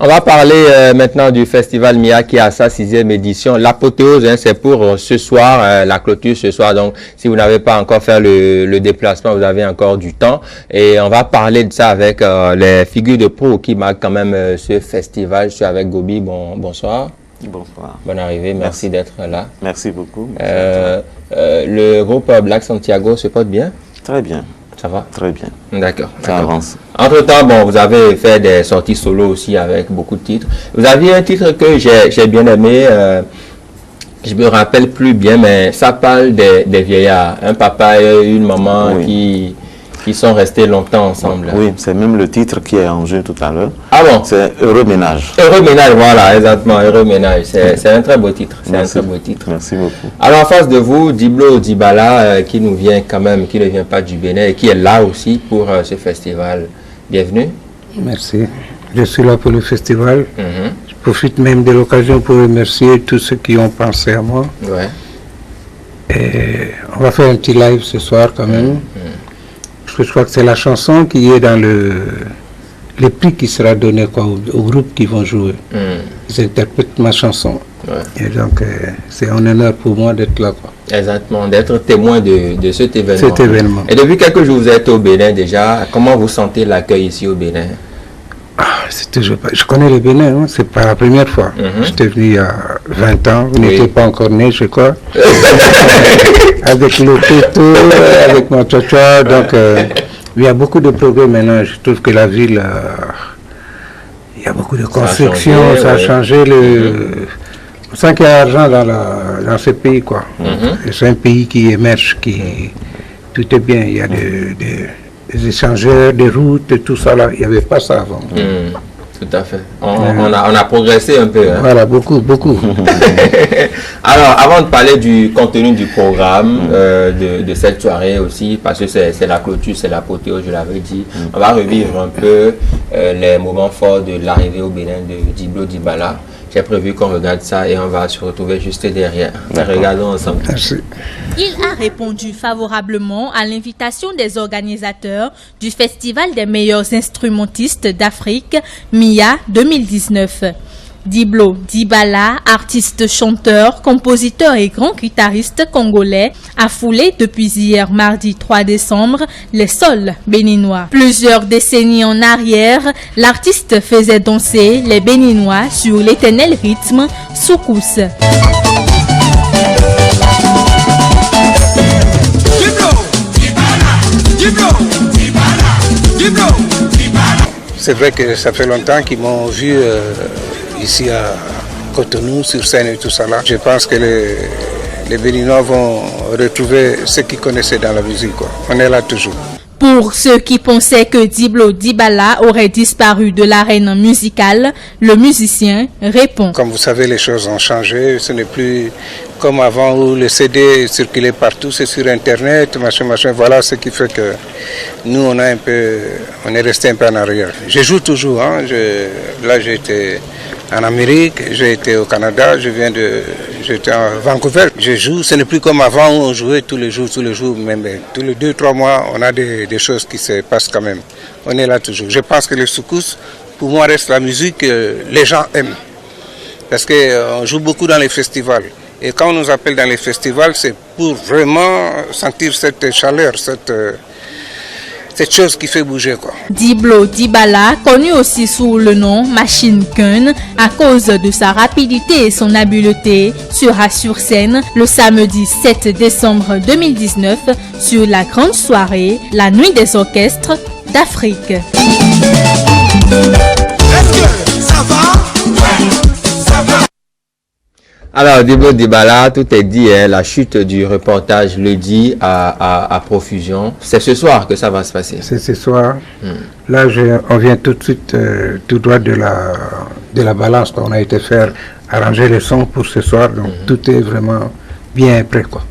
On va parler maintenant du festival MIA qui a sa 6e édition. L'apothéose, c'est pour ce soir, la clôture ce soir. Donc, si vous n'avez pas encore fait le déplacement, vous avez encore du temps. Et on va parler de ça avec les figures de pro qui marquent quand même ce festival. Je suis avec Gobi. Bonsoir. Bonsoir. Bonne arrivée. Merci d'être là. Merci beaucoup. Le groupe Black Santiago se porte bien? Très bien. Ça va? Très bien. D'accord. Ça avance. Entre-temps, bon, vous avez fait des sorties solo aussi avec beaucoup de titres. Vous aviez un titre que j'ai bien aimé, je me rappelle plus bien, mais ça parle des vieillards. Un papa et une maman qui sont restés longtemps ensemble. Oui, c'est même le titre qui est en jeu tout à l'heure. Ah bon? C'est Heureux Ménage. Heureux Ménage, voilà, exactement, Heureux Ménage. C'est un très beau titre. C'est un très beau titre. Merci beaucoup. Alors en face de vous, Diblo Dibala, qui nous vient quand même, qui ne vient pas du Bénin et qui est là aussi pour ce festival. Bienvenue. Merci. Je suis là pour le festival. Je profite même de l'occasion pour remercier tous ceux qui ont pensé à moi. Ouais. Et on va faire un petit live ce soir quand même. Parce que je crois que c'est la chanson qui est dans le prix qui sera donné quoi, au groupe qui vont jouer. Ils interprètent ma chanson. Ouais. Et donc, c'est un honneur pour moi d'être là. Quoi. Exactement, d'être témoin de cet événement. Cet événement. Et depuis quelques jours, vous êtes au Bénin déjà. Comment vous sentez l'accueil ici au Bénin? C'est toujours pas... Je connais le Bénin, hein? C'est pas la première fois. J'étais venu il y a 20 ans, vous n'étiez pas encore né, je crois. Avec le Toto, avec mon Tchotcha, donc il y a beaucoup de progrès maintenant. Je trouve que la ville, il y a beaucoup de constructions, ça a changé. On sent qu'il y a l'argent dans ce pays, quoi. C'est un pays qui émerge, tout est bien. Il y a des échangeurs, des routes, tout ça là. Il n'y avait pas ça avant. Tout à fait. On a progressé un peu. Hein. Voilà, beaucoup. Alors, avant de parler du contenu du programme de cette soirée aussi, parce que c'est la clôture, c'est l'apothéose, je l'avais dit, on va revivre un peu les moments forts de l'arrivée au Bénin de Diblo Dibala. J'ai prévu qu'on regarde ça et on va se retrouver juste derrière. Regardons ensemble. Merci. Il a répondu favorablement à l'invitation des organisateurs du Festival des meilleurs instrumentistes d'Afrique, MIA 2019. Diblo Dibala, artiste, chanteur, compositeur et grand guitariste congolais, a foulé depuis hier mardi 3 décembre les sols béninois. Plusieurs décennies en arrière, l'artiste faisait danser les Béninois sur l'éternel rythme soukous. C'est vrai que ça fait longtemps qu'ils m'ont vu ici à Cotonou, sur scène et tout ça là. Je pense que les Béninois vont retrouver ce qu'ils connaissaient dans la musique, quoi. On est là toujours. Pour ceux qui pensaient que Diblo Dibala aurait disparu de l'arène musicale, le musicien répond. Comme vous savez, les choses ont changé. Ce n'est plus comme avant où le CD circulait partout, c'est sur Internet, machin. Voilà ce qui fait que nous, on est resté un peu en arrière. Je joue toujours. Hein. Là, j'ai été en Amérique, j'ai été au Canada, j'étais à Vancouver. Je joue, ce n'est plus comme avant où on jouait tous les jours, même tous les 2-3 mois, on a des choses qui se passent quand même. On est là toujours. Je pense que le soukous, pour moi, reste la musique que les gens aiment. Parce qu'on joue beaucoup dans les festivals. Et quand on nous appelle dans les festivals, c'est pour vraiment sentir cette chaleur, cette chose qui fait bouger, quoi. Diblo Dibala, connu aussi sous le nom Machine Gun, à cause de sa rapidité et son habileté, sera sur scène le samedi 7 décembre 2019 sur la grande soirée La Nuit des orchestres d'Afrique. Est-ce que ça va? Ouais, ça va. Alors, Diblo Dibala, tout est dit, hein, la chute du reportage le dit à profusion. C'est ce soir que ça va se passer. C'est ce soir. Là, on vient tout de suite, tout droit de la balance. On a été faire arranger les sons pour ce soir. Donc, tout est vraiment bien prêt, quoi.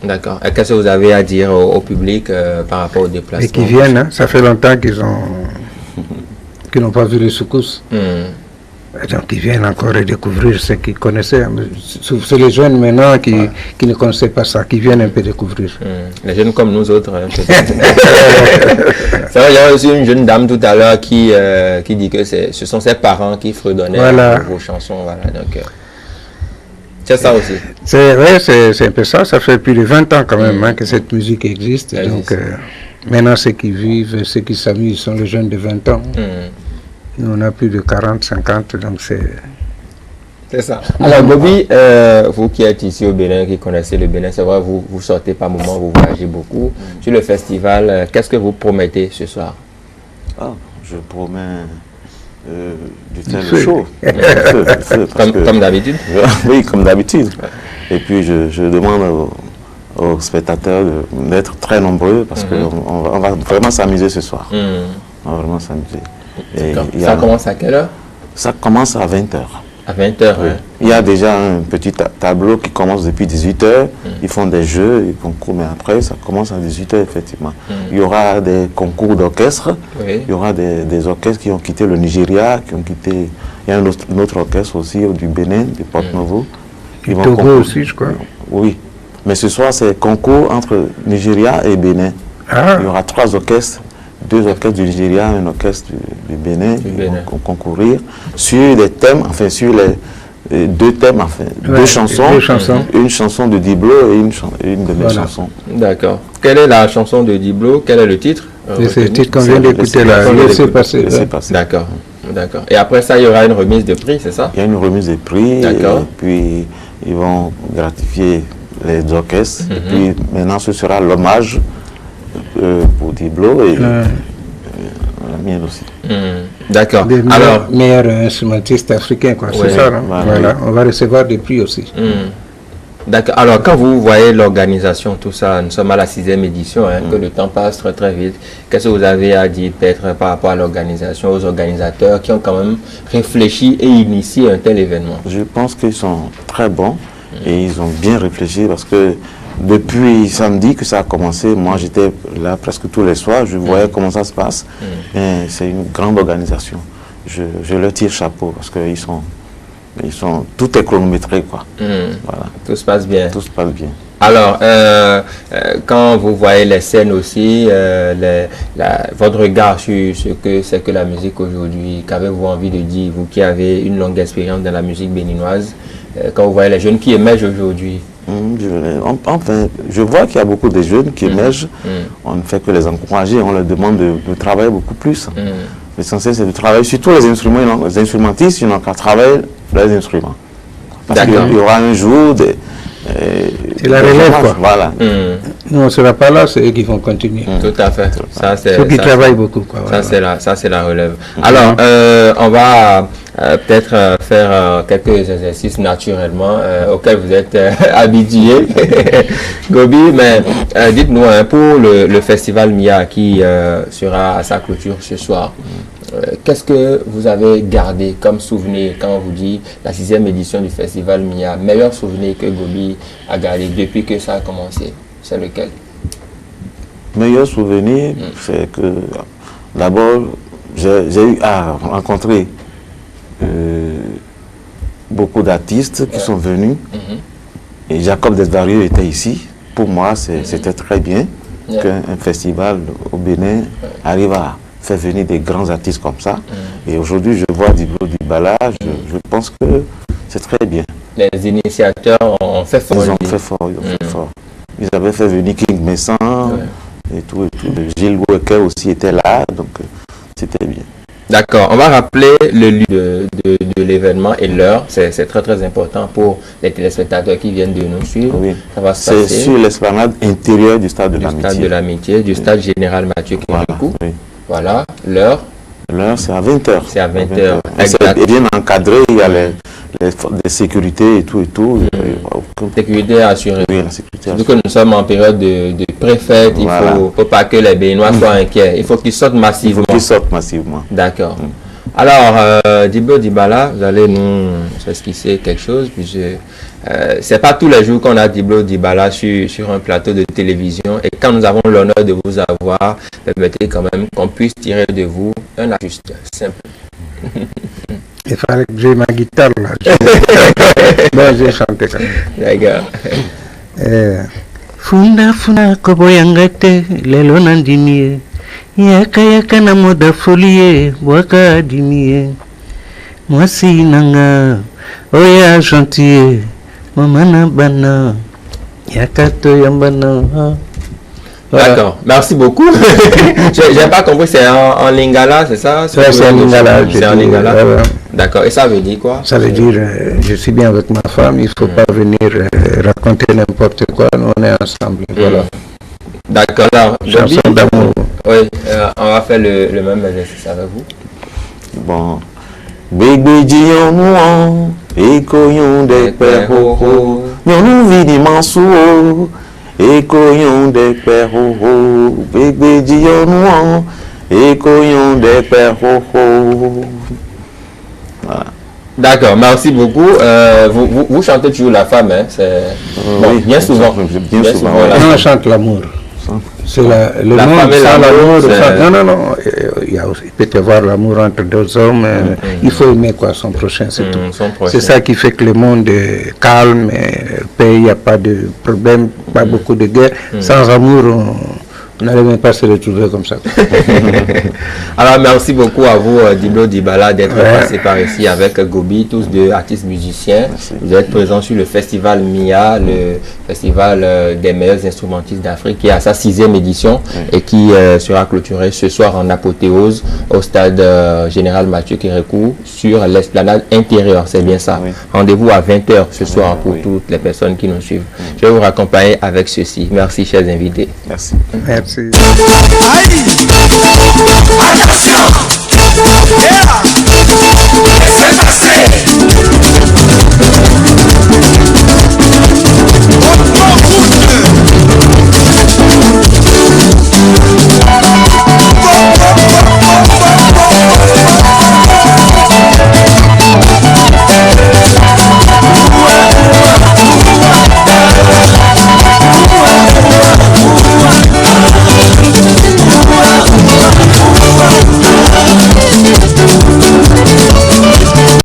D'accord. Et qu'est-ce que vous avez à dire au public par rapport au déplacement? Et qui viennent, hein, ça fait longtemps qu'ils n'ont pas vu les soukous. donc ils viennent encore redécouvrir ce qu'ils connaissaient. C'est les jeunes maintenant qui ne connaissaient pas ça, qui viennent un peu découvrir. Les jeunes comme nous autres. Hein, il y a aussi une jeune dame tout à l'heure qui dit que ce sont ses parents qui fredonnaient vos chansons. Voilà, donc, c'est ça aussi. C'est un peu ça. Ça fait plus de 20 ans quand même que cette musique existe. Donc maintenant, ceux qui vivent, ceux qui s'amusent sont les jeunes de 20 ans. Nous, on a plus de 40, 50, donc c'est ça. Alors, Bobby, vous qui êtes ici au Bénin, qui connaissez le Bénin, c'est vrai, vous sortez par moment, vous voyagez beaucoup. Sur le festival, qu'est-ce que vous promettez ce soir? Je promets du feu chaud. Comme d'habitude? Oui, comme d'habitude. Et puis, je demande aux spectateurs d'être très nombreux parce qu'on va vraiment s'amuser ce soir. On va vraiment s'amuser. Ça commence à quelle heure? Ça commence à 20h. À 20h, oui. Il y a déjà un petit tableau qui commence depuis 18h. Ils font des jeux, des concours, mais après, ça commence à 18h, effectivement. Il y aura des concours d'orchestre. Il y aura des orchestres qui ont quitté le Nigeria, qui ont quitté... Il y a un autre orchestre aussi du Bénin, du Porto-Novo. Du Togo aussi, je crois. Oui. Mais ce soir, c'est concours entre Nigeria et Bénin. Il y aura 3 orchestres. 2 orchestres du Nigeria, un orchestre du Bénin, qui vont concourir sur des thèmes, enfin sur les 2 thèmes, enfin 2 chansons, une chanson de Diblo et une de mes chansons. D'accord. Quelle est la chanson de Diblo? Quel est le titre? C'est le titre qu'on vient d'écouter là, Laissez passer. D'accord. D'accord. Et après ça, il y aura une remise de prix, c'est ça? Il y a une remise de prix, et puis ils vont gratifier les orchestres, et puis maintenant ce sera l'hommage pour Diblo et la mienne aussi. D'accord. Alors, meilleur instrumentiste africain, quoi. C'est ça, hein? Voilà. On va recevoir des prix aussi. D'accord. Alors, quand vous voyez l'organisation, tout ça, nous sommes à la 6e édition, que le temps passe très très vite. Qu'est-ce que vous avez à dire peut-être par rapport à l'organisation, aux organisateurs qui ont quand même réfléchi et initié un tel événement? Je pense qu'ils sont très bons et ils ont bien réfléchi parce que depuis samedi que ça a commencé, moi j'étais là presque tous les soirs, je voyais comment ça se passe. C'est une grande organisation. Je leur tire chapeau parce qu'ils sont, tout est chronométré, quoi. Voilà. Tout se passe bien. Tout se passe bien. Alors, quand vous voyez les scènes aussi, votre regard sur ce que c'est que la musique aujourd'hui, qu'avez-vous envie de dire, vous qui avez une longue expérience dans la musique béninoise, quand vous voyez les jeunes qui émergent aujourd'hui? Enfin, je vois qu'il y a beaucoup de jeunes qui émergent. On ne fait que les encourager, on leur demande de travailler beaucoup plus. L'essentiel, c'est de travailler sur tous les instruments. Les instrumentistes, ils n'ont qu'à travailler les instruments. Parce qu'il y aura un jour c'est la relève, quoi. Voilà. Nous, on ne sera pas là, c'est eux qui vont continuer. Tout à fait. Ceux qui travaillent beaucoup, quoi. Ça, c'est la relève. Alors, on va peut-être faire quelques exercices naturellement auxquels vous êtes habitués, Gobi, mais dites-nous, pour le festival MIA qui sera à sa clôture ce soir, qu'est-ce que vous avez gardé comme souvenir quand on vous dit la 6e édition du festival MIA? Meilleur souvenir que Gobi a gardé depuis que ça a commencé, c'est lequel? Meilleur souvenir, c'est que d'abord, j'ai eu à rencontrer beaucoup d'artistes qui sont venus. Et Jacob Desvarieux était ici. Pour moi, c'était très bien qu'un festival au Bénin arrive à faire venir des grands artistes comme ça. Et aujourd'hui, je vois Diblo Dibala, je pense que c'est très bien. Les initiateurs ont fait fort. Ils ont fait fort. Ils avaient fait venir King Messan et tout. Gilles Oueke aussi était là, donc c'était bien. D'accord. On va rappeler le lieu de l'événement et l'heure. C'est très très important pour les téléspectateurs qui viennent de nous suivre. Oui. Ça va se passer c'est sur l'esplanade intérieure du stade de l'Amitié. Du stade de l'Amitié, du stade général Mathieu Kérékou. Voilà. L'heure. L'heure, c'est à 20h. C'est à 20h. C'est bien encadré, il y a les sécurités et tout. Sécurité assurée. Oui, la sécurité assurée. Vu que nous sommes en période de préfète, il ne faut pas que les Béninois soient inquiets. Il faut qu'ils sortent massivement. D'accord. Alors, Diblo Dibala, vous allez nous esquisser quelque chose. C'est pas tous les jours qu'on a Diblo Dibala sur un plateau de télévision. Et quand nous avons l'honneur de vous avoir, permettez quand même qu'on puisse tirer de vous un ajuste simple. Il fallait que j'ai ma guitare là. Bon, j'ai chanté quand même. D'accord. Funda funda koboyangate lelo nandimie yaka yaka na moda folie waka dimie mwasi nanga oya gentil mamana bana yaka to yambana. D'accord, merci beaucoup. J'ai pas compris, c'est en lingala, c'est ça? C'est en lingala. C'est en lingala. D'accord, et ça veut dire quoi? Ça veut dire, je suis bien avec ma femme, il ne faut pas venir raconter n'importe quoi, nous on est ensemble. Voilà. D'accord, alors, chanson d'amour. Oui, on va faire le même exercice avec vous. Bon. Bébé dion mouan, écoyon des pères ho ho, nous vini mansou. Écoyon des pères ho ho, bébé dion mouan, écoyon des pères ho ho. Voilà. D'accord, merci beaucoup. Vous chantez toujours la femme, hein? Bon, oui, bien souvent. Bien souvent. Voilà. Non, on chante l'amour. C'est le la monde femme et sans l'amour. Non. Il peut y avoir l'amour entre deux hommes. Il faut aimer quoi, son prochain, c'est tout. C'est ça qui fait que le monde est calme, paix, il n'y a pas de problème, pas beaucoup de guerre. Sans amour, on n'allait même pas se retrouver comme ça. Alors, merci beaucoup à vous, Diblo Dibala, d'être passé par ici avec Gobi, tous deux artistes musiciens. Merci. Vous êtes présents sur le festival MIA, le festival des meilleurs instrumentistes d'Afrique, qui est à sa 6e édition et qui sera clôturé ce soir en apothéose au stade Général Mathieu Kérékou sur l'esplanade intérieure. C'est bien ça. Oui. Rendez-vous à 20h ce soir pour toutes les personnes qui nous suivent. Je vais vous raccompagner avec ceci. Merci, chers invités. Merci. Merci. Attention!